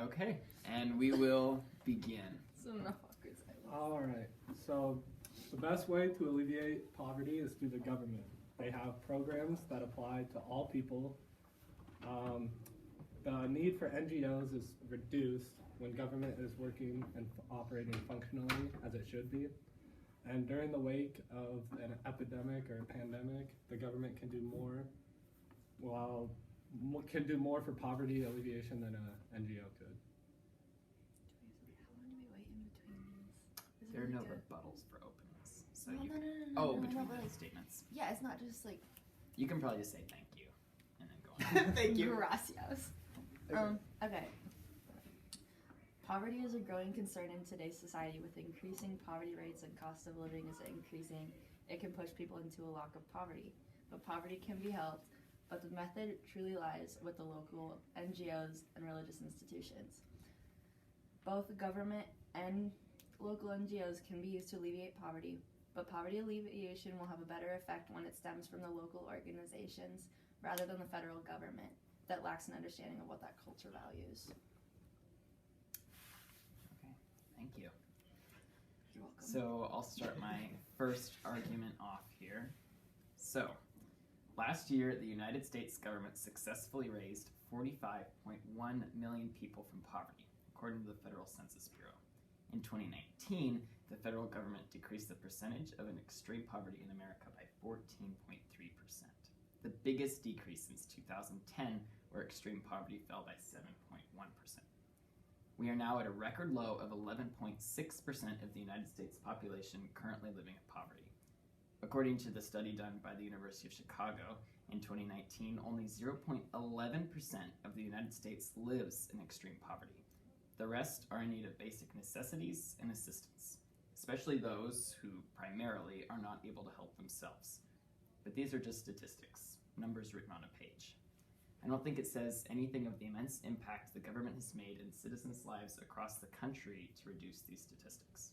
Okay, and we will begin. So no awkward silence. All right. So the best way to alleviate poverty is through the government. They have programs that apply to all people. The need for NGOs is reduced when government is working and operating functionally as it should be. And during the wake of an epidemic or a pandemic, the government can do more for poverty alleviation than an NGO could. How long do we wait in between these? There are no good? rebuttals for openness. So No, you no, can, no, no, oh, no, between no, the like, statements. yeah, it's not just like You can probably just say thank you and then go on. Thank you. gracias. Okay. Poverty is a growing concern in today's society. With increasing poverty rates and cost of living is increasing, it can push people into a lock of poverty. But poverty can be helped, but the method truly lies with the local NGOs and religious institutions. Both government and local NGOs can be used to alleviate poverty, but poverty alleviation will have a better effect when it stems from the local organizations rather than the federal government that lacks an understanding of what that culture values. Okay, thank you. You're welcome. So I'll start my first argument off here. So, last year, the United States government successfully raised 45.1 million people from poverty, according to the Federal Census Bureau. In 2019, the federal government decreased the percentage of an extreme poverty in America by 14.3%, the biggest decrease since 2010, where extreme poverty fell by 7.1%. We are now at a record low of 11.6% of the United States population currently living in poverty. According to the study done by the University of Chicago in 2019, only 0.11% of the United States lives in extreme poverty. The rest are in need of basic necessities and assistance, especially those who primarily are not able to help themselves. But these are just statistics, numbers written on a page. I don't think it says anything of the immense impact the government has made in citizens' lives across the country to reduce these statistics.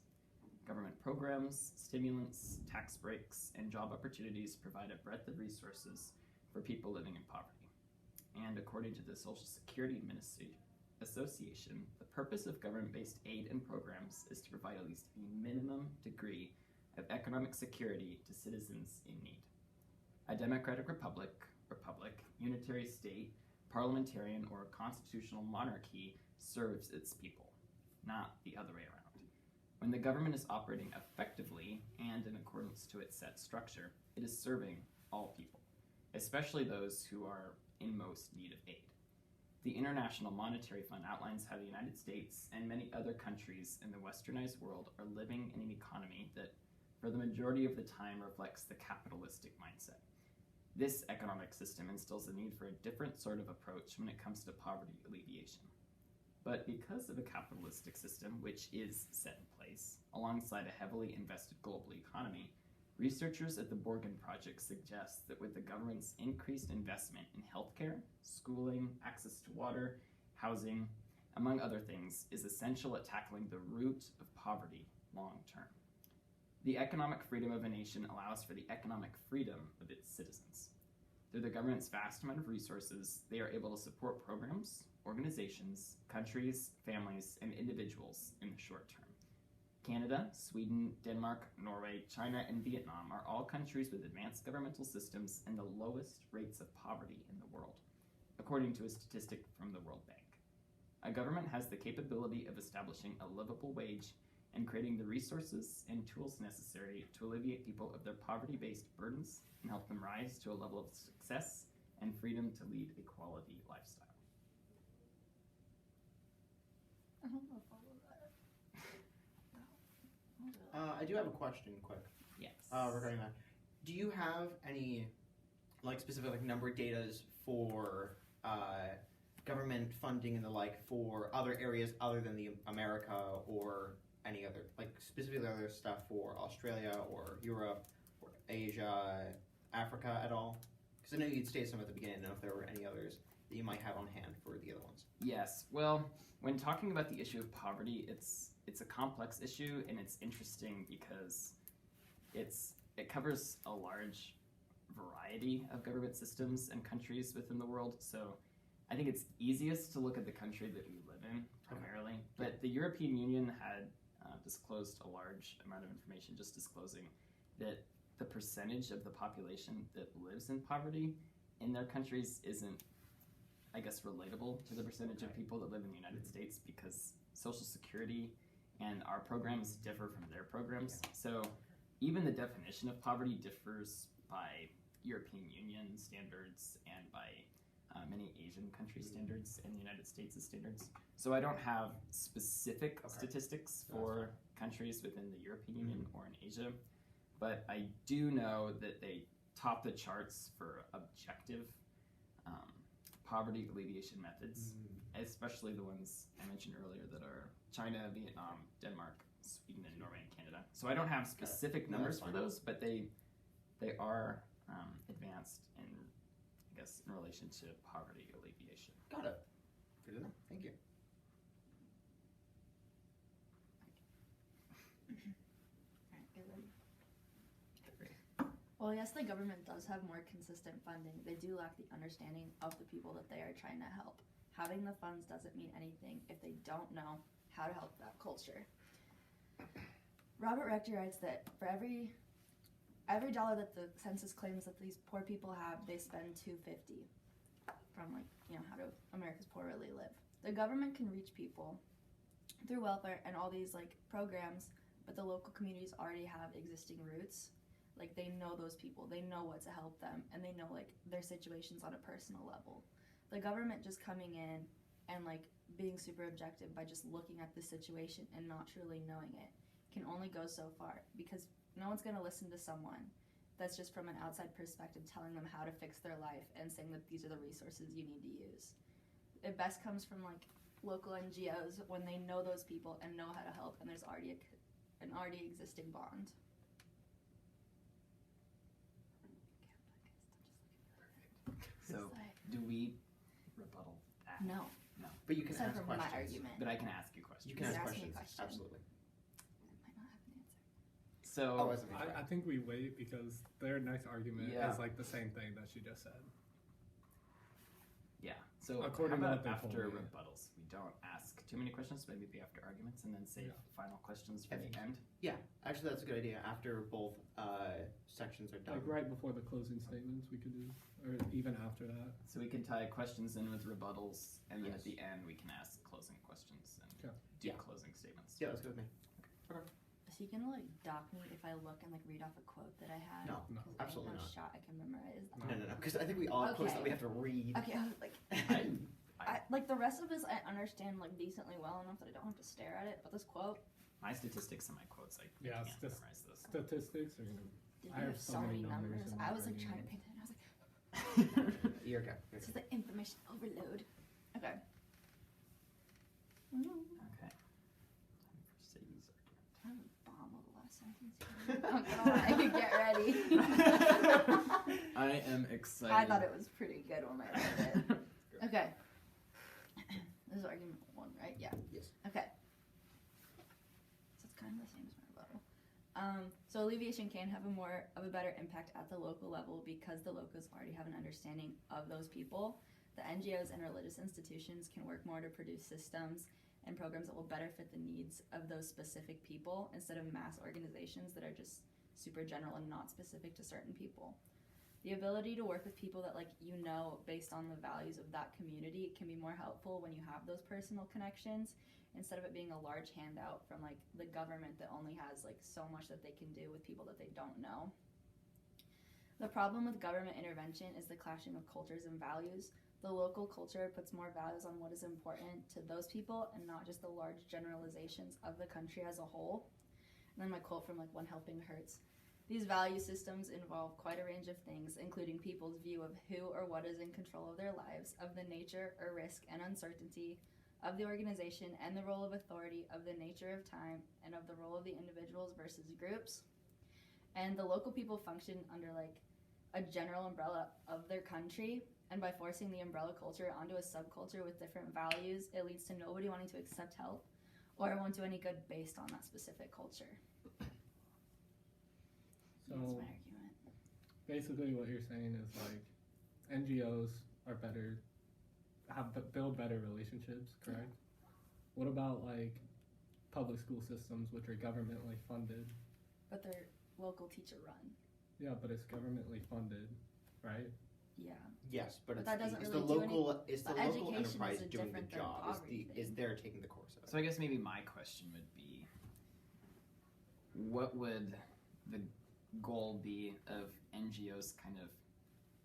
Government programs, stimulants, tax breaks, and job opportunities provide a breadth of resources for people living in poverty. And according to the Social Security Association, the purpose of government-based aid and programs is to provide at least a minimum degree of economic security to citizens in need. A democratic republic, unitary state, parliamentarian, or constitutional monarchy serves its people, not the other way around. When the government is operating effectively and in accordance to its set structure, it is serving all people, especially those who are in most need of aid. The International Monetary Fund outlines how the United States and many other countries in the westernized world are living in an economy that, for the majority of the time, reflects the capitalistic mindset. This economic system instills a need for a different sort of approach when it comes to poverty alleviation. But because of a capitalistic system which is set in place, alongside a heavily invested global economy, researchers at the Borgen Project suggest that with the government's increased investment in healthcare, schooling, access to water, housing, among other things, is essential at tackling the root of poverty long term. The economic freedom of a nation allows for the economic freedom of its citizens. Through the government's vast amount of resources, they are able to support programs, organizations, countries, families, and individuals in the short term. Canada, Sweden, Denmark, Norway, China, and Vietnam are all countries with advanced governmental systems and the lowest rates of poverty in the world, according to a statistic from the World Bank. A government has the capability of establishing a livable wage and creating the resources and tools necessary to alleviate people of their poverty-based burdens and help them rise to a level of success and freedom to lead a quality lifestyle. I don't know if I'll do that. I do have a question, quick, Yes. regarding that. Do you have any, specific number datas for government funding and the like for other areas other than the America or any other, specifically other stuff for Australia or Europe or Asia, Africa at all? Because I know you'd stated some at the beginning. I don't know if there were any others that you might have on hand for the other ones. Yes. Well, when talking about the issue of poverty, it's a complex issue, and it's interesting because it covers a large variety of government systems and countries within the world. So I think it's easiest to look at the country that we live in primarily, but the European Union had disclosed a large amount of information, just disclosing that the percentage of the population that lives in poverty in their countries isn't, I guess, relatable to the percentage of people that live in the United States, because Social Security and our programs differ from their programs. So even the definition of poverty differs by European Union standards and by many Asian country standards and the United States' standards. So I don't have specific statistics for countries within the European Union or in Asia, but I do know that they top the charts for objective poverty alleviation methods, especially the ones I mentioned earlier that are China, Vietnam, Denmark, Sweden, and Norway and Canada. So I don't have specific numbers for those, but they are advanced in, I guess, in relation to poverty alleviation. Got it. Good to know. Thank you. Alright, get ready. Well, yes, the government does have more consistent funding. They do lack the understanding of the people that they are trying to help. Having the funds doesn't mean anything if they don't know how to help that culture. Robert Rector writes that for every dollar that the census claims that these poor people have, they spend $2.50 from, like, how do America's poor really live. The government can reach people through welfare and all these, like, programs, but the local communities already have existing roots. Like, they know those people, they know what to help them, and they know, like, their situations on a personal level. The government just coming in and, like, being super objective by just looking at the situation and not truly knowing it can only go so far, because no one's going to listen to someone that's just from an outside perspective telling them how to fix their life and saying that these are the resources you need to use. It best comes from, like, local NGOs when they know those people and know how to help, and there's already an already existing bond. So do we rebuttal that? No. But you can Aside ask from questions. my argument. But I can ask you questions. You can ask Ask me a questions. question. Absolutely. I might not have an answer. So as a I think we wait because their next argument Yeah. is like the same thing that she just said. yeah. So According how to what about they after told me. rebuttals, we don't ask too many questions, maybe be after arguments, and then save Yeah. final questions for I the think- end. Yeah, actually, that's a good idea. After both sections are done. Like right before the closing statements, we could do, or even after that. So we can tie questions in with rebuttals, and then Yes. at the end we can ask closing questions and Okay. do Yeah. closing statements. Yeah, that's good with me. Is he gonna, like, dock me if I look and, like, read off a quote that I had? No, No. 'Cause absolutely I have not. no shot I can memorize. No, because I think we all have quotes that we have to read. Okay, I was like, I, like, the rest of this I understand, like, decently well enough that I don't have to stare at it, but this quote, My statistics and my quotes, I Yeah, can't just- memorize those. Statistics are gonna. did I you have have so so many many numbers numbers? in I my was, like, brain. trying to pay attention. I was like, You're okay. You're this okay. is like information overload. Okay. Okay. Time for Sadie's argument. I was a bomb of the last sentence. I'm gonna lie, get ready. I am excited. I thought it was pretty good when I read it. Okay. This is argument one, right? Yeah. Yes. Okay. So it's kind of the same as my rebuttal. So alleviation can have a better impact at the local level because the locals already have an understanding of those people. The NGOs and religious institutions can work more to produce systems and programs that will better fit the needs of those specific people instead of mass organizations that are just super general and not specific to certain people. The ability to work with people that, like, based on the values of that community can be more helpful when you have those personal connections instead of it being a large handout from, like, the government that only has, like, so much that they can do with people that they don't know. The problem with government intervention is the clashing of cultures and values. The local culture puts more values on what is important to those people and not just the large generalizations of the country as a whole. And then my quote from, like, One Helping Hurts. These value systems involve quite a range of things, including people's view of who or what is in control of their lives, of the nature or risk and uncertainty of the organization and the role of authority, of the nature of time, and of the role of the individuals versus groups. And the local people function under, like, a general umbrella of their country, and by forcing the umbrella culture onto a subculture with different values, it leads to nobody wanting to accept help or want to do any good based on that specific culture. So That's my argument. basically, what you're saying is like NGOs are better build better relationships, correct? What about like public school systems, which are governmentally funded? But they're local teacher run. Yeah, but it's governmentally funded, right? Yeah. Yes, but, But it's that the, doesn't it's really the do local it's the but local education is enterprise a doing the different than job. poverty Is thing. they're taking the course of it. So I guess maybe my question would be, what would the goal be of NGOs kind of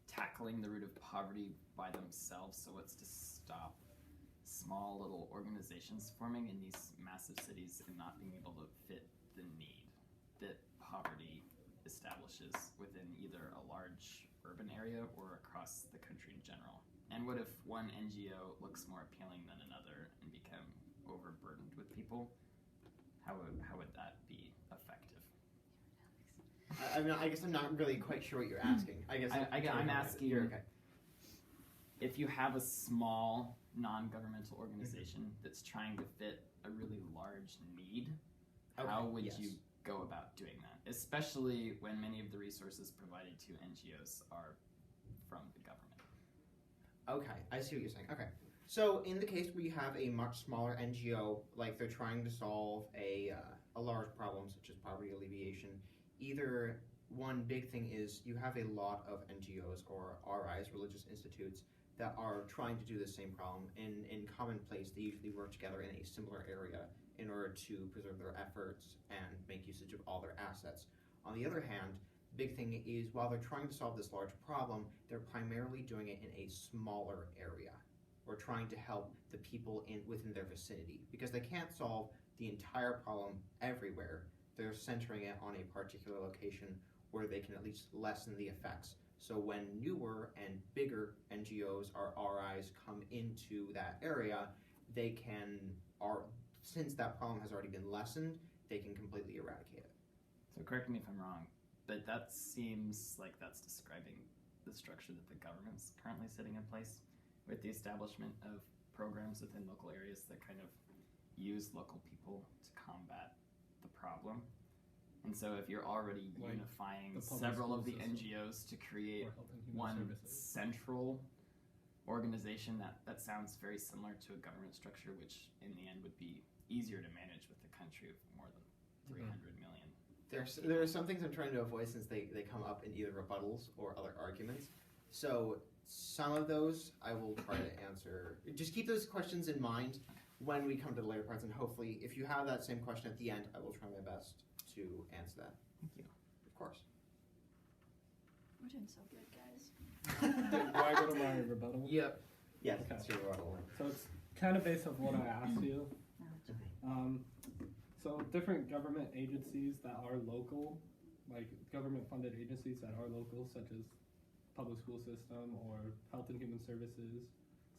tackling the root of poverty by themselves? So what's to stop small little organizations forming in these massive cities and not being able to fit the need that poverty establishes within either a large urban area or across the country in general? And what if one NGO looks more appealing than another and become overburdened with people? How would that be effective? I guess I'm not really quite sure what you're asking. I guess I'm asking. You're okay. If you have a small non-governmental organization that's trying to fit a really large need, how would yes. you go about doing that? Especially when many of the resources provided to NGOs are from the government. Okay, I see what you're saying. Okay. So in the case where you have a much smaller NGO, like they're trying to solve a large problem such as poverty alleviation, either one big thing is you have a lot of NGOs or RIs, religious institutes, that are trying to do the same problem. In common place, they usually work together in a similar area in order to preserve their efforts and make usage of all their assets. On the other hand, big thing is while they're trying to solve this large problem, they're primarily doing it in a smaller area, or trying to help the people within their vicinity, because they can't solve the entire problem everywhere. They're centering it on a particular location where they can at least lessen the effects. So when newer and bigger NGOs or RIs come into that area, they can, since that problem has already been lessened, they can completely eradicate it. So correct me if I'm wrong, but that seems like that's describing the structure that the government's currently setting in place with the establishment of programs within local areas that kind of use local people to combat the problem. And so if you're already Like unifying the public several school of the system. NGOs to create Or Health and Human one Services. central organization, that sounds very similar to a government structure, which in the end would be easier to manage with a country of more than 300 million. There are some things I'm trying to avoid since they come up in either rebuttals or other arguments. So some of those I will try to answer. Just keep those questions in mind when we come to the later parts, and hopefully if you have that same question at the end, I will try my best to answer that. Thank you. Of course. We're doing so good, guys. Do I go to my rebuttal? Yep. Yes, Okay. it's your rebuttal. So it's kind of based on what I asked you. No, it's okay. So different government agencies that are local, like government-funded agencies that are local, such as public school system or Health and Human Services,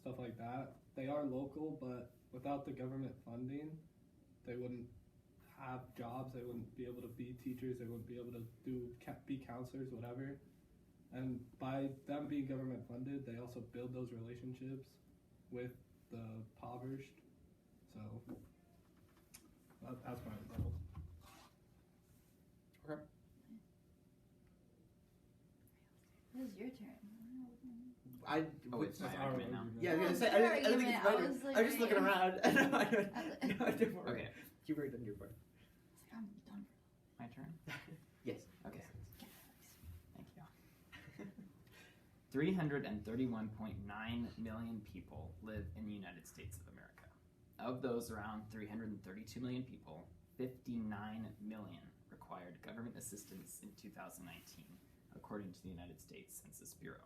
stuff like that, they are local, but without the government funding, they wouldn't have jobs, they wouldn't be able to be teachers, they wouldn't be able to be counselors, whatever. And by them being government funded, they also build those relationships with the impoverished. So that's my rebuttal. This is your turn. Oh, it's my That's our argument now. argument. Yeah, I was gonna say, Oh, I didn't think argument. it's my I turn. was like, I was just looking wait. around. No, don't worry. Okay, You've already done your part. It's like, I'm done. my turn? Yes. Okay. Thank you. 331.9 million people live in the United States of America. Of those around 332 million people, 59 million required government assistance in 2019, according to the United States Census Bureau.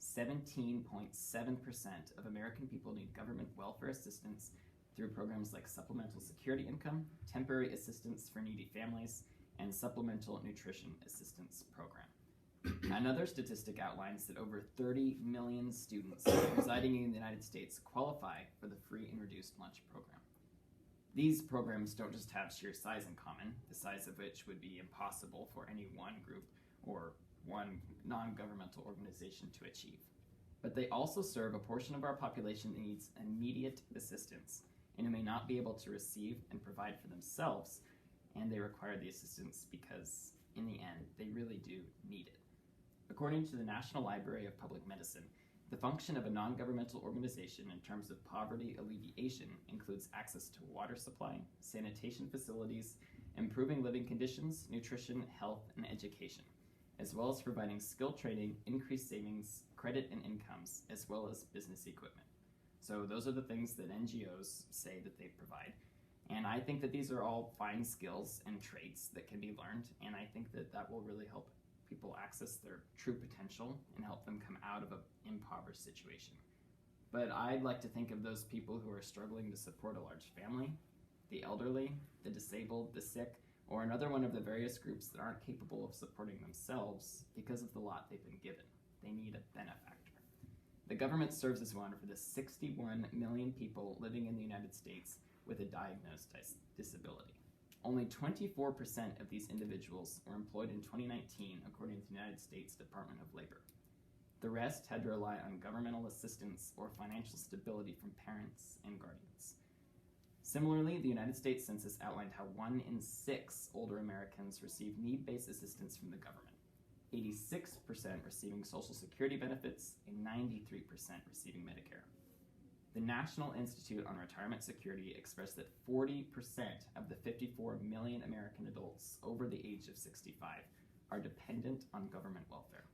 17.7% of American people need government welfare assistance through programs like Supplemental Security Income, Temporary Assistance for Needy Families, and Supplemental Nutrition Assistance Program. Another statistic outlines that over 30 million students residing in the United States qualify for the free and reduced lunch program. These programs don't just have sheer size in common, the size of which would be impossible for any one group or one non-governmental organization to achieve, but they also serve a portion of our population that needs immediate assistance and who may not be able to receive and provide for themselves, and they require the assistance because, in the end, they really do need it. According to the National Library of Public Medicine, The function of a non-governmental organization in terms of poverty alleviation includes access to water supply, sanitation facilities, improving living conditions, nutrition, health, and education, as well as providing skill training, increased savings, credit and incomes, as well as business equipment. So those are the things that NGOs say that they provide. And I think that these are all fine skills and traits that can be learned, and I think that that will really help people access their true potential and help them come out of an impoverished situation. But I'd like to think of those people who are struggling to support a large family, the elderly, the disabled, the sick, or another one of the various groups that aren't capable of supporting themselves because of the lot they've been given. They need a benefactor. The government serves as one for the 61 million people living in the United States with a diagnosed disability. Only 24% of these individuals were employed in 2019, according to the United States Department of Labor. The rest had to rely on governmental assistance or financial stability from parents and guardians. Similarly, the United States Census outlined how 1 in 6 older Americans receive need-based assistance from the government, 86% receiving Social Security benefits, and 93% receiving Medicare. The National Institute on Retirement Security expressed that 40% of the 54 million American adults over the age of 65 are dependent on government welfare.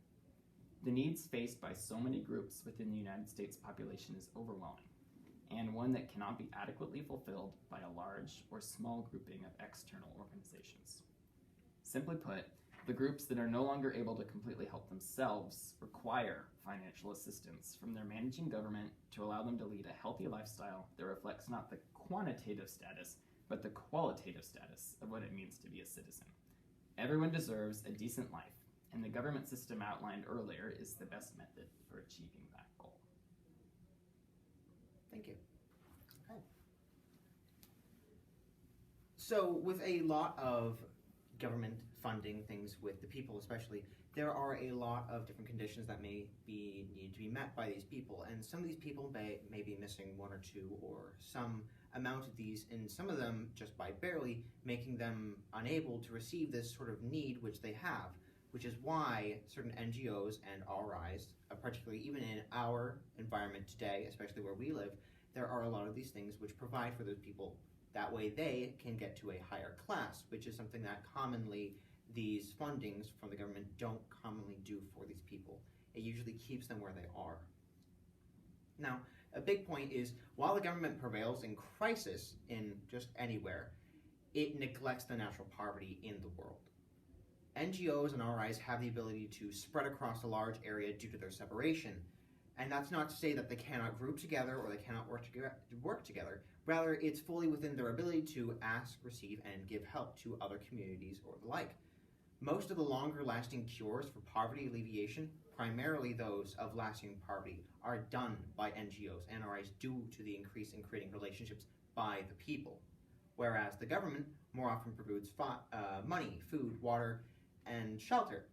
The needs faced by so many groups within the United States population is overwhelming, and one that cannot be adequately fulfilled by a large or small grouping of external organizations. Simply put, the groups that are no longer able to completely help themselves require financial assistance from their managing government to allow them to lead a healthy lifestyle that reflects not the quantitative status, but the qualitative status of what it means to be a citizen. Everyone deserves a decent life, and the government system outlined earlier is the best method for achieving that goal. Thank you. Okay. So with a lot of government funding things with the people especially, there are a lot of different conditions that need to be met by these people, and some of these people may be missing 1 or 2 or some amount of these, and some of them just by barely, making them unable to receive this sort of need which they have, which is why certain NGOs and RIs, particularly even in our environment today, especially where we live, there are a lot of these things which provide for those people. That way they can get to a higher class, which is something that commonly these fundings from the government don't commonly do for these people. It usually keeps them where they are. Now, a big point is, while the government prevails in crisis in just anywhere, it neglects the natural poverty in the world. NGOs and RIs have the ability to spread across a large area due to their separation, and that's not to say that they cannot group together or they cannot work together. Rather, it's fully within their ability to ask, receive, and give help to other communities or the like. Most of the longer-lasting cures for poverty alleviation, primarily those of lasting poverty, are done by NGOs and RIs due to the increase in creating relationships by the people, whereas the government more often provides money, food, water, and shelter.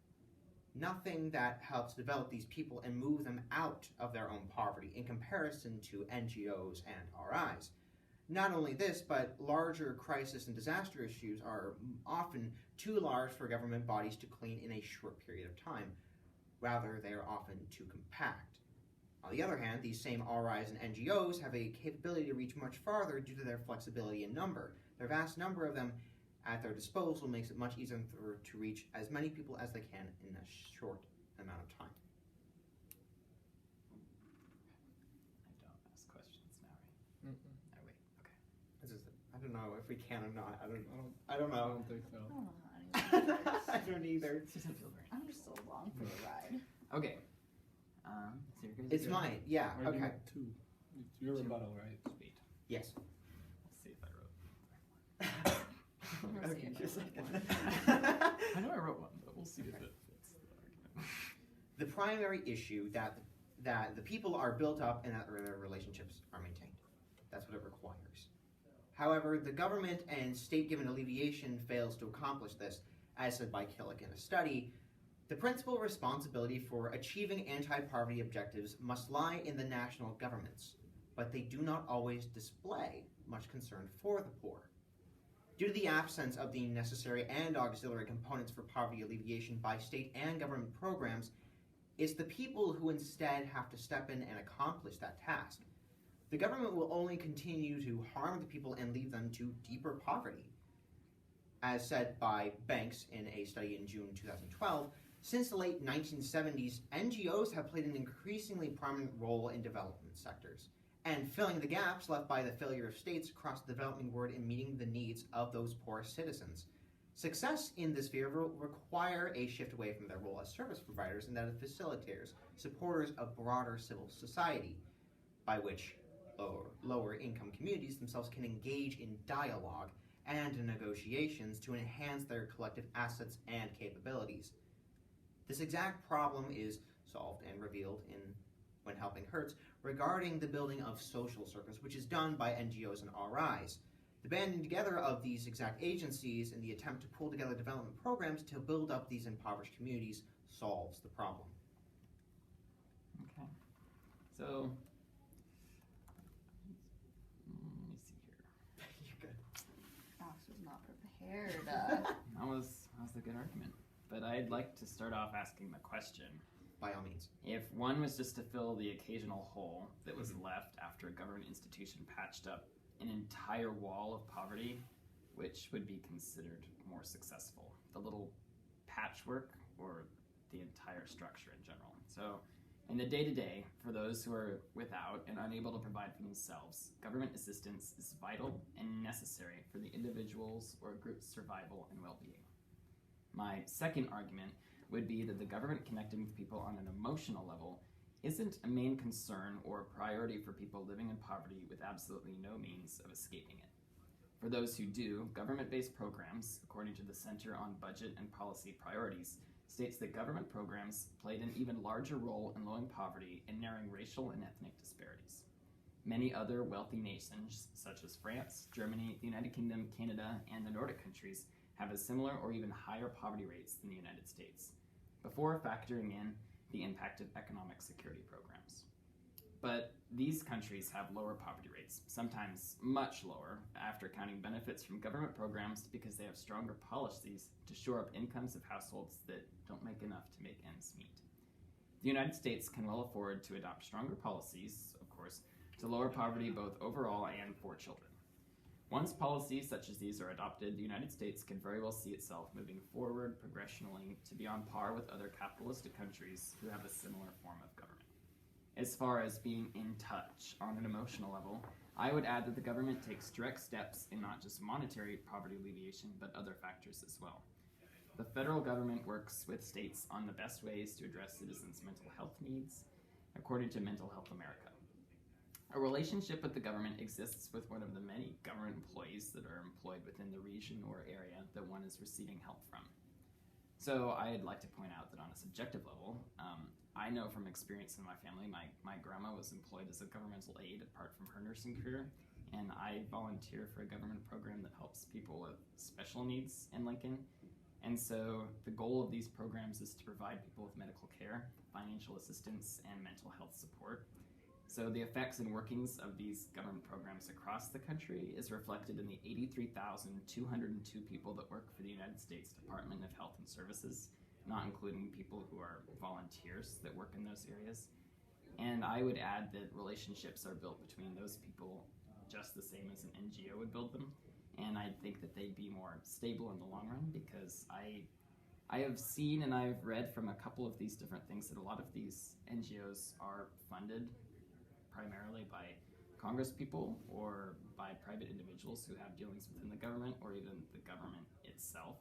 Nothing that helps develop these people and move them out of their own poverty in comparison to NGOs and RIs. Not only this, but larger crisis and disaster issues are often too large for government bodies to clean in a short period of time. Rather, they are often too compact. On the other hand, these same RIs and NGOs have a capability to reach much farther due to their flexibility in number. Their vast number of them at their disposal makes it much easier to reach as many people as they can in a short amount of time. I don't ask questions now, right? Mm-mm. Oh, wait, okay. I don't know if we can or not. I don't I know. don't think so. I don't know how anyone works. I don't either. It doesn't feel very I'm just so long for the ride. Okay. So your guys' It's turn. mine. Yeah. Or do you Okay. have 2? It's your rebuttal, right? Sweet. Yes. We'll see if I wrote. We'll see Okay, if I just a wrote second. I know I wrote one, but we'll see if it fits the argument. The primary issue that the people are built up and that their relationships are maintained. That's what it requires. However, the government and state-given alleviation fails to accomplish this, as said by Killick in a study. The principal responsibility for achieving anti-poverty objectives must lie in the national governments, but they do not always display much concern for the poor. Due to the absence of the necessary and auxiliary components for poverty alleviation by state and government programs, It's the people who instead have to step in and accomplish that task. The government will only continue to harm the people and lead them to deeper poverty. As said by Banks in a study in June 2012, since the late 1970s, NGOs have played an increasingly prominent role in development sectors and filling the gaps left by the failure of states across the developing world in meeting the needs of those poor citizens. Success in this sphere will require a shift away from their role as service providers and that of facilitators, supporters of broader civil society, by which lower income communities themselves can engage in dialogue and in negotiations to enhance their collective assets and capabilities. This exact problem is solved and revealed in When Helping Hurts regarding the building of social circles, which is done by NGOs and RIs. The banding together of these exact agencies in the attempt to pull together development programs to build up these impoverished communities solves the problem. Okay. So, let me see here. You're good. Alex was not prepared. That was a good argument. But I'd like to start off asking the question. By all means. If one was just to fill the occasional hole that was left after a government institution patched up an entire wall of poverty, which would be considered more successful? The little patchwork or the entire structure in general? So, in the day-to-day, for those who are without and unable to provide for themselves, government assistance is vital and necessary for the individual's or group's survival and well-being. My second argument would be that the government connecting with people on an emotional level isn't a main concern or priority for people living in poverty with absolutely no means of escaping it. For those who do, government-based programs, according to the Center on Budget and Policy Priorities, states that government programs played an even larger role in lowering poverty and narrowing racial and ethnic disparities. Many other wealthy nations, such as France, Germany, the United Kingdom, Canada, and the Nordic countries, have a similar or even higher poverty rates than the United States, before factoring in the impact of economic security programs. But these countries have lower poverty rates, sometimes much lower, after counting benefits from government programs because they have stronger policies to shore up incomes of households that don't make enough to make ends meet. The United States can well afford to adopt stronger policies, of course, to lower poverty both overall and for children. Once policies such as these are adopted, the United States can very well see itself moving forward progressionally to be on par with other capitalistic countries who have a similar form of government. As far as being in touch on an emotional level, I would add that the government takes direct steps in not just monetary poverty alleviation, but other factors as well. The federal government works with states on the best ways to address citizens' mental health needs, according to Mental Health America. A relationship with the government exists with one of the many government employees that are employed within the region or area that one is receiving help from. So I'd like to point out that on a subjective level, I know from experience in my family, my grandma was employed as a governmental aide apart from her nursing career, and I volunteer for a government program that helps people with special needs in Lincoln. And so the goal of these programs is to provide people with medical care, financial assistance, and mental health support. So the effects and workings of these government programs across the country is reflected in the 83,202 people that work for the United States Department of Health and Services, not including people who are volunteers that work in those areas. And I would add that relationships are built between those people just the same as an NGO would build them. And I think that they'd be more stable in the long run because I have seen and I've read from a couple of these different things that a lot of these NGOs are funded primarily by Congress people or by private individuals who have dealings within the government or even the government itself.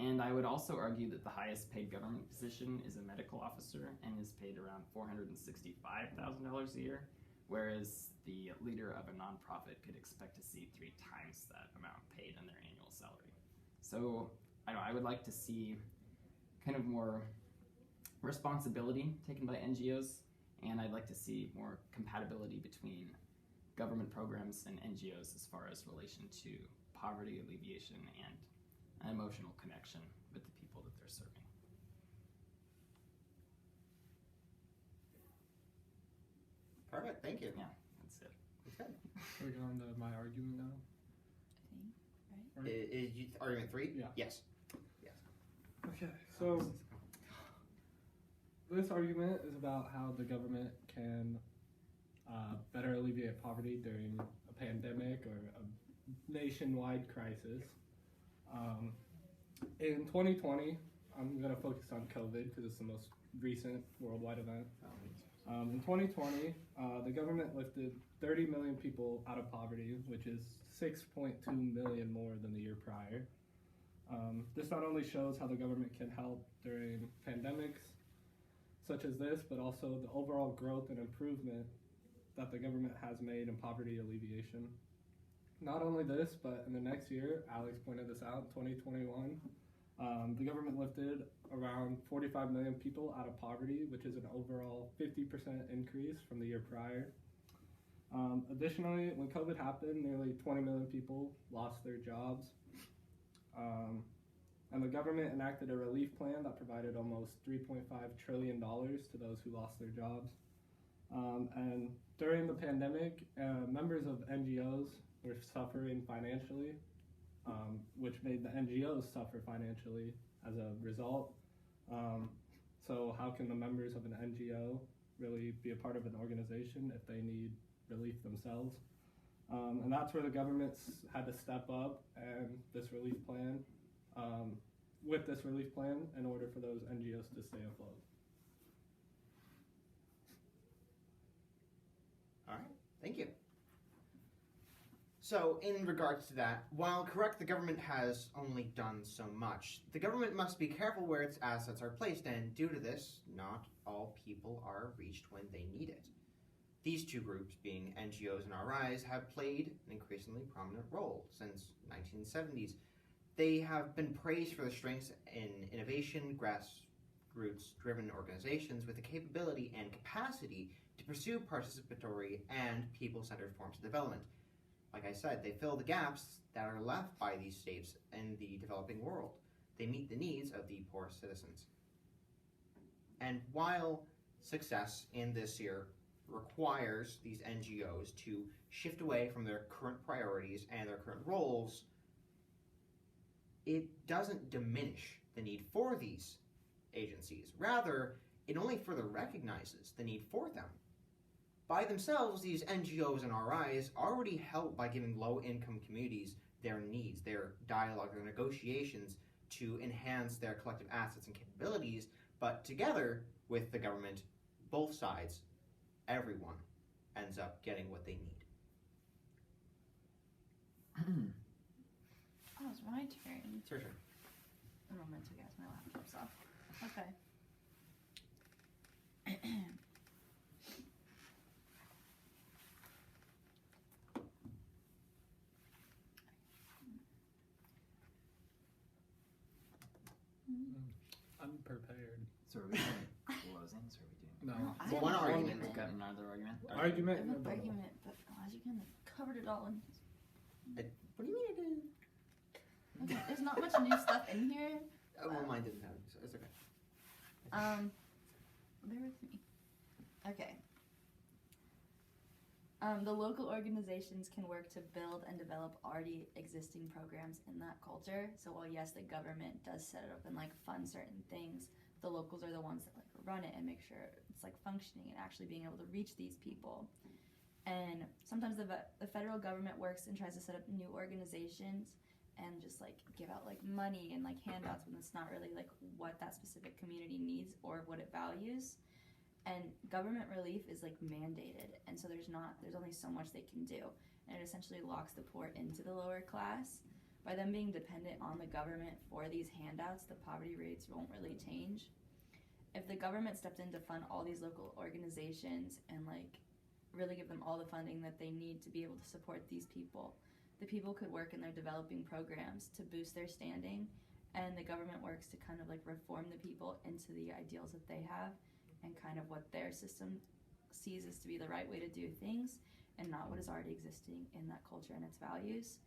And I would also argue that the highest paid government position is a medical officer and is paid around $465,000 a year, whereas the leader of a nonprofit could expect to see 3 times that amount paid in their annual salary. So I would like to see kind of more responsibility taken by NGOs, and I'd like to see more compatibility between government programs and NGOs as far as relation to poverty alleviation and an emotional connection with the people that they're serving. Perfect, thank you. Yeah, that's it. That's good. We're going to my argument now. I think, right? Right. Is argument 3? Yeah. Yes. Okay, so This argument is about how the government can better alleviate poverty during a pandemic or a nationwide crisis. In 2020, I'm going to focus on COVID because it's the most recent worldwide event. In 2020, the government lifted 30 million people out of poverty, which is 6.2 million more than the year prior. This not only shows how the government can help during pandemics such as this, but also the overall growth and improvement that the government has made in poverty alleviation. Not only this, but in the next year, Alex pointed this out, 2021, the government lifted around 45 million people out of poverty, which is an overall 50% increase from the year prior. Additionally, when COVID happened, nearly 20 million people lost their jobs. And the government enacted a relief plan that provided almost $3.5 trillion to those who lost their jobs. And during the pandemic, members of NGOs were suffering financially, which made the NGOs suffer financially as a result. So how can the members of an NGO really be a part of an organization if they need relief themselves? And that's where the governments had to step up and with this relief plan in order for those NGOs to stay afloat. All right, thank you. So, in regards to that, while correct, the government has only done so much. The government must be careful where its assets are placed, and due to this, not all people are reached when they need it. These two groups, being NGOs and RIs, have played an increasingly prominent role since 1970s. They have been praised for their strengths in innovation, grassroots-driven organizations with the capability and capacity to pursue participatory and people-centered forms of development. Like I said, they fill the gaps that are left by these states in the developing world. They meet the needs of the poorest citizens. And while success in this year requires these NGOs to shift away from their current priorities and their current roles, it doesn't diminish the need for these agencies. Rather, it only further recognizes the need for them. By themselves, these NGOs and RIs already help by giving low-income communities their needs, their dialogue, their negotiations to enhance their collective assets and capabilities, but together with the government, both sides, everyone ends up getting what they need. Oh, it's my turn. It's your turn. A moment to get my laptop's off. Okay. Unprepared. So are we doing closings or are we doing? No. I So have one an argument. We've got another argument. I Argument have and an rebuttal. argument, but as you can, covered it all in. What do you mean I didn't? Okay, there's not much new stuff in here. Oh, well, mine didn't have it, so it's okay. Bear with me. Okay. The local organizations can work to build and develop already existing programs in that culture. So while yes, the government does set it up and like fund certain things, the locals are the ones that like run it and make sure it's like functioning and actually being able to reach these people. And sometimes the federal government works and tries to set up new organizations and just like give out like money and like handouts when it's not really like what that specific community needs or what it values. And government relief is like mandated, and so there's only so much they can do, and it essentially locks the poor into the lower class. By them being dependent on the government for these handouts, the poverty rates won't really change. If the government stepped in to fund all these local organizations and like really give them all the funding that they need to be able to support these people, the people could work in their developing programs to boost their standing, and the government works to kind of like reform the people into the ideals that they have and kind of what their system sees as to be the right way to do things and not what is already existing in that culture and its values.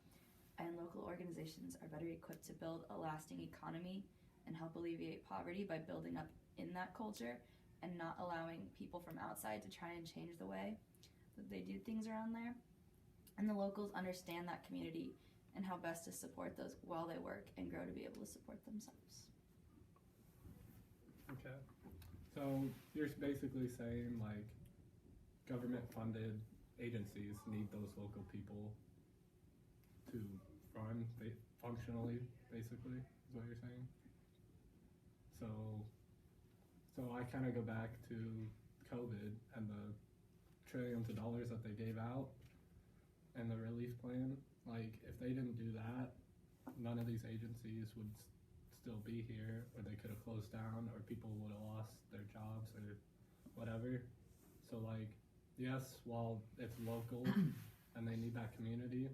And local organizations are better equipped to build a lasting economy and help alleviate poverty by building up in that culture and not allowing people from outside to try and change the way that they do things around there. And the locals understand that community and how best to support those while they work and grow to be able to support themselves. Okay. So you're basically saying like government-funded agencies need those local people to run functionally, basically, is what you're saying. So I kind of go back to COVID and the trillions of dollars that they gave out and the relief plan. Like, if they didn't do that, none of these agencies would still be here, or they could have closed down, or people would have lost their jobs or whatever. So, like, yes, while it's local and they need that community,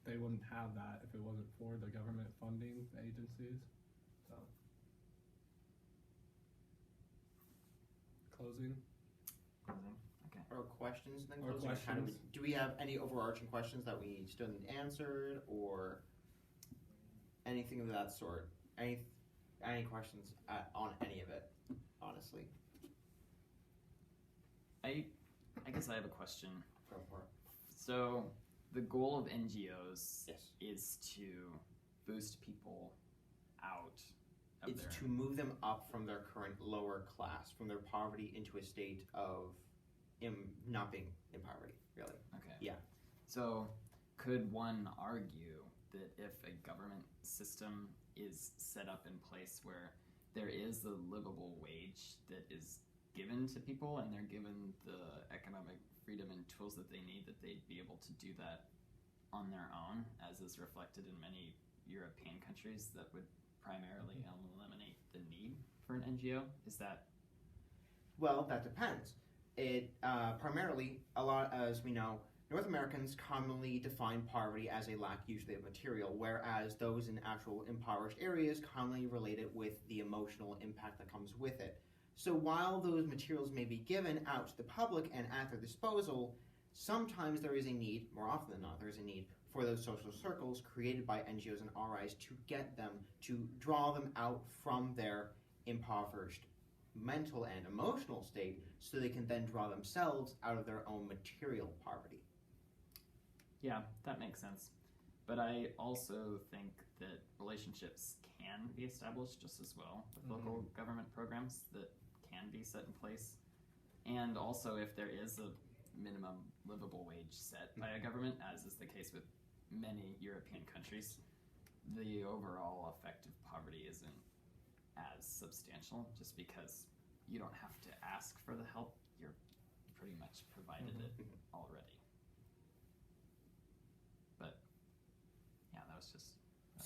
they wouldn't have that if it wasn't for the government funding the agencies. So, closing. Okay. Or questions then Or closing? Kind of, questions. do we have any overarching questions that we still need answered, or anything of that sort? Any questions on any of it, honestly? I guess I have a question. Go for it. So the goal of NGOs Yes. is to boost people out of It's their to move them up from their current lower class, from their poverty into a state of not being in poverty, really. Okay. Yeah. So could one argue that if a government system is set up in place where there is a livable wage that is given to people and they're given the economic freedom and tools that they need, that they'd be able to do that on their own, as is reflected in many European countries, that would primarily eliminate the need for an NGO? Is that Well, that depends. It primarily, a lot, as we know, North Americans commonly define poverty as a lack usually of material, whereas those in actual impoverished areas commonly relate it with the emotional impact that comes with it. So while those materials may be given out to the public and at their disposal, sometimes there is a need, more often than not, there is a need for those social circles created by NGOs and RIs to get them, to draw them out from their impoverished mental and emotional state so they can then draw themselves out of their own material poverty. Yeah, that makes sense. But I also think that relationships can be established just as well with local government programs that can be set in place. And also, if there is a minimum livable wage set by a government, as is the case with many European countries, the overall effect of poverty isn't as substantial, just because you don't have to ask for the help, you're pretty much provided it already. But yeah, that was just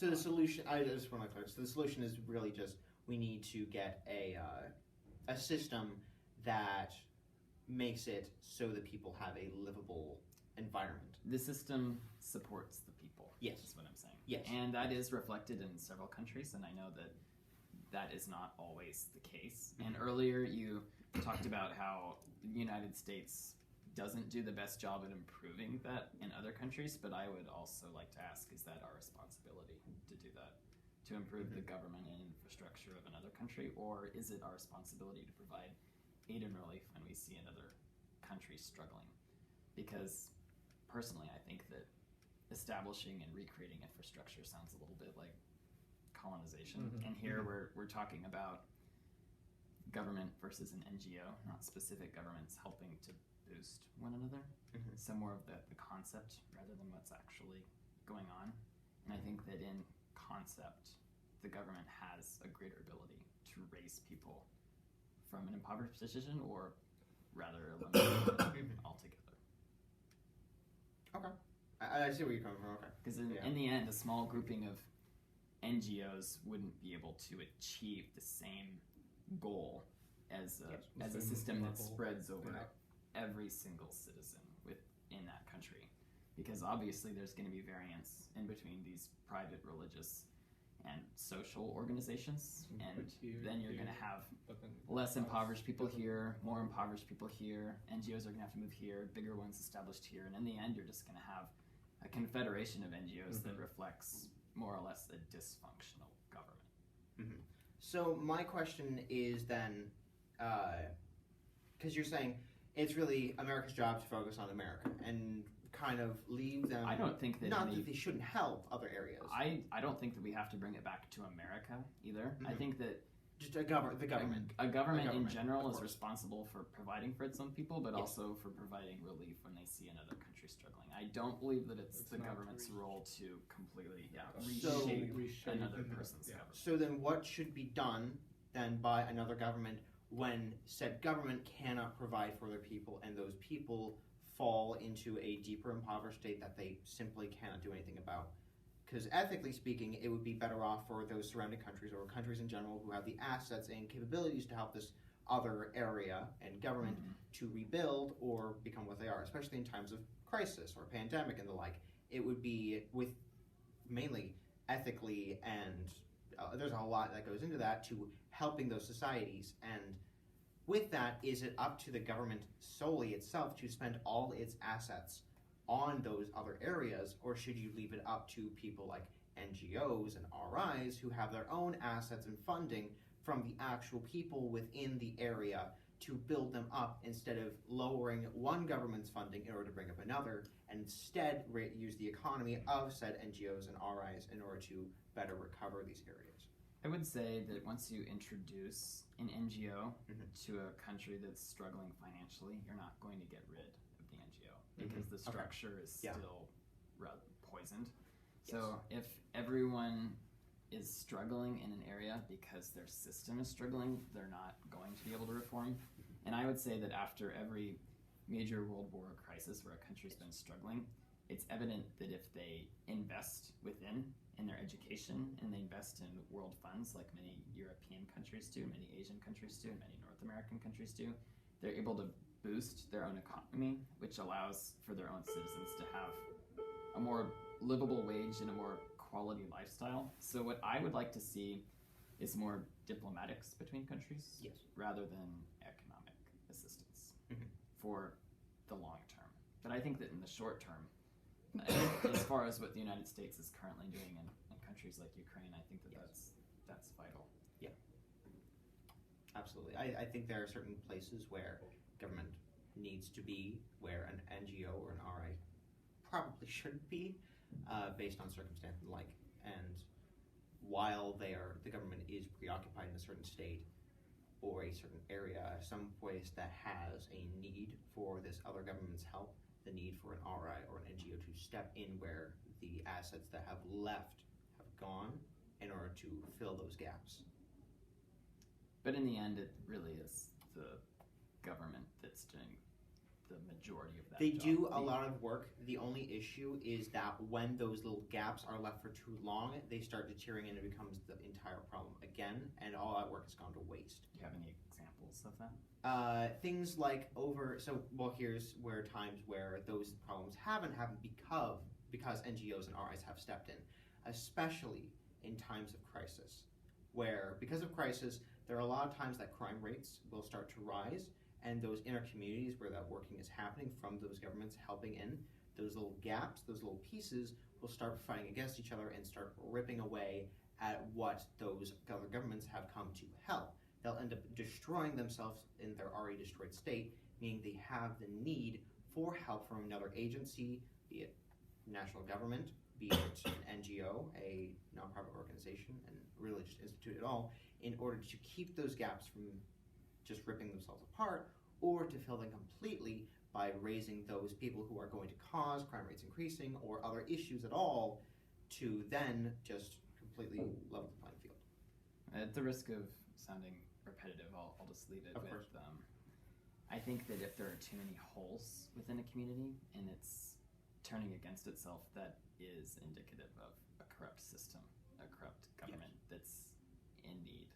So the solution, I just want to clarify, so the solution is really just we need to get a system that makes it so that people have a livable environment. the system supports the people. Yes. Is what I'm saying. Yes. And that is reflected in several countries, and I know that that is not always the case. And earlier you talked about how the United States doesn't do the best job at improving that in other countries, but I would also like to ask, is that our responsibility to do that? To improve the government and infrastructure of another country, or is it our responsibility to provide aid and relief when we see another country struggling? Because personally, I think that establishing and recreating infrastructure sounds a little bit like colonization. And here we're talking about government versus an NGO, not specific governments helping to boost one another. So more of the concept rather than what's actually going on. And I think that in concept, the government has a greater ability to raise people from an impoverished position, or rather eliminate it altogether. Okay. I see where you're coming from, okay. Because in the end, a small grouping of NGOs wouldn't be able to achieve the same goal as a system that spreads over every single citizen within that country. Because obviously there's going to be variance in between these private religious and social organizations, and then you're going to have less impoverished people here, more impoverished people here, NGOs are going to have to move here, bigger ones established here, and in the end you're just going to have a confederation of NGOs that reflects more or less a dysfunctional government. So my question is then, because you're saying it's really America's job to focus on America and kind of leave them. I don't think that that they shouldn't help other areas. I don't think that we have to bring it back to America either. I think that Just the government. A government in government, general of is course. responsible for providing for its own people, but Yes. also for providing relief when they see another country struggling. I don't believe that it's the not government's to role to completely So- reshape another Mhm. person's Yeah. government. So then, what should be done then by another government when said government cannot provide for their people, and those people fall into a deeper impoverished state that they simply cannot do anything about? Because ethically speaking, it would be better off for those surrounding countries or countries in general who have the assets and capabilities to help this other area and government to rebuild or become what they are, especially in times of crisis or pandemic and the like. It would be with mainly ethically, and there's a lot that goes into that, to helping those societies. And with that, is it up to the government solely itself to spend all its assets on those other areas, or should you leave it up to people like NGOs and RIs who have their own assets and funding from the actual people within the area to build them up, instead of lowering one government's funding in order to bring up another, and instead use the economy of said NGOs and RIs in order to better recover these areas? I would say that once you introduce an NGO Mhm. to a country that's struggling financially, you're not going to get rid of the NGO because the Okay. structure is Yeah. still rather poisoned. So if everyone is struggling in an area because their system is struggling, they're not going to be able to reform. And I would say that after every major world war crisis where a country's been struggling, it's evident that if they invest within in their education and they invest in world funds like many European countries do, many Asian countries do, many North American countries do, they're able to boost their own economy, which allows for their own citizens to have a more livable wage and a more quality lifestyle. So what I would like to see is more diplomatics between countries Yes. rather than economic assistance Mhm. for the long term. But I think that in the short term, as far as what the United States is currently doing in countries like Ukraine, I think that Yes. that's vital. Absolutely. I think there are certain places where government needs to be, where an NGO or an RI probably shouldn't be, based on circumstance and the like. And while the government is preoccupied in a certain state or a certain area, some place that has a need for this other government's help, the need for an RI or an NGO to step in where the assets that have left have gone in order to fill those gaps. But in the end, it really is the government that's doing the majority of that They job. do a lot of work. The only issue is that when those little gaps are left for too long, they start deteriorating and it becomes the entire problem again, and all that work has gone to waste. Do you have any examples of that? Things like here's where times where those problems haven't happened because NGOs and RIs have stepped in, especially in times of crisis, where because of crisis, there are a lot of times that crime rates will start to rise, and those inner communities where that working is happening from those governments helping in, those little gaps, those little pieces will start fighting against each other and start ripping away at what those other governments have come to help. They'll end up destroying themselves in their already destroyed state, meaning they have the need for help from another agency, be it national government, be it an NGO, a nonprofit organization, and religious institute at all, in order to keep those gaps from just ripping themselves apart, or to fill them completely by raising those people who are going to cause crime rates increasing or other issues at all, to then just completely level the playing field. At the risk of sounding repetitive, I'll just leave it Of with course. I think that if there are too many holes within a community and it's turning against itself, that is indicative of a corrupt system, a corrupt government that's in need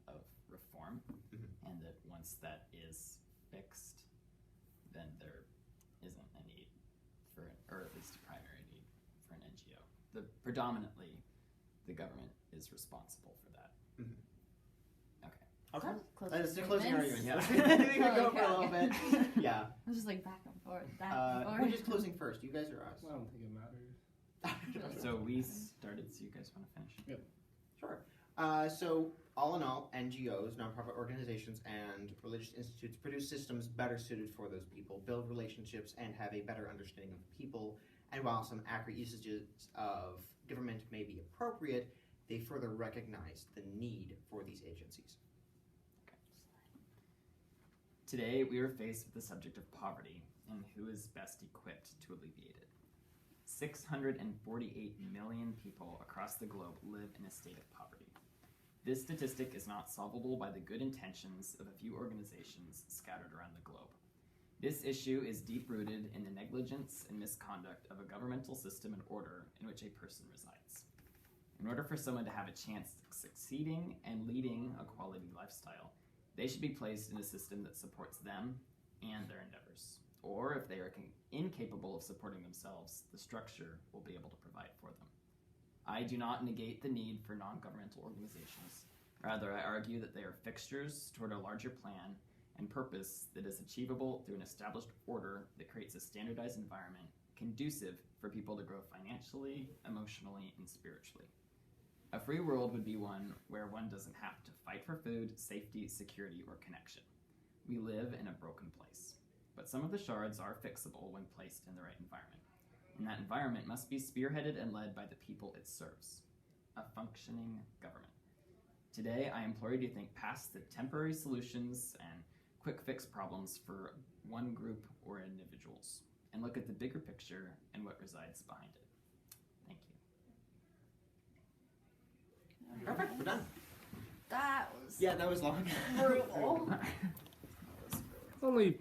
of reform, and that once that is fixed, then there isn't a need for it, or at least a primary need for an NGO. Predominantly, the government is responsible for that. Okay. Close That's the closing statements. argument. Yeah. We can go for a little bit. Yeah. I was just like back and forth, back and forth. Who's just closing first? You guys or us? I don't think it matters. So we started, so you guys want to finish? Sure. So, all in all, NGOs, nonprofit organizations, and religious institutes produce systems better suited for those people, build relationships, and have a better understanding of people. And while some accurate usages of government may be appropriate, they further recognize the need for these agencies. Today, we are faced with the subject of poverty and who is best equipped to alleviate it. 648 million people across the globe live in a state of poverty. This statistic is not solvable by the good intentions of a few organizations scattered around the globe. This issue is deep-rooted in the negligence and misconduct of a governmental system and order in which a person resides. In order for someone to have a chance at succeeding and leading a quality lifestyle, they should be placed in a system that supports them and their endeavors. Or if they are incapable of supporting themselves, the structure will be able to provide for them. I do not negate the need for non-governmental organizations. Rather, I argue that they are fixtures toward a larger plan and purpose that is achievable through an established order that creates a standardized environment conducive for people to grow financially, emotionally, and spiritually. A free world would be one where one doesn't have to fight for food, safety, security, or connection. We live in a broken place, but some of the shards are fixable when placed in the right environment. And that environment must be spearheaded and led by the people it serves, a functioning government. Today, I implore you to think past the temporary solutions and quick fix problems for one group or individuals, and look at the bigger picture and what resides behind it. Thank you. Perfect, we're done. That was Yeah, that was long. brutal. Only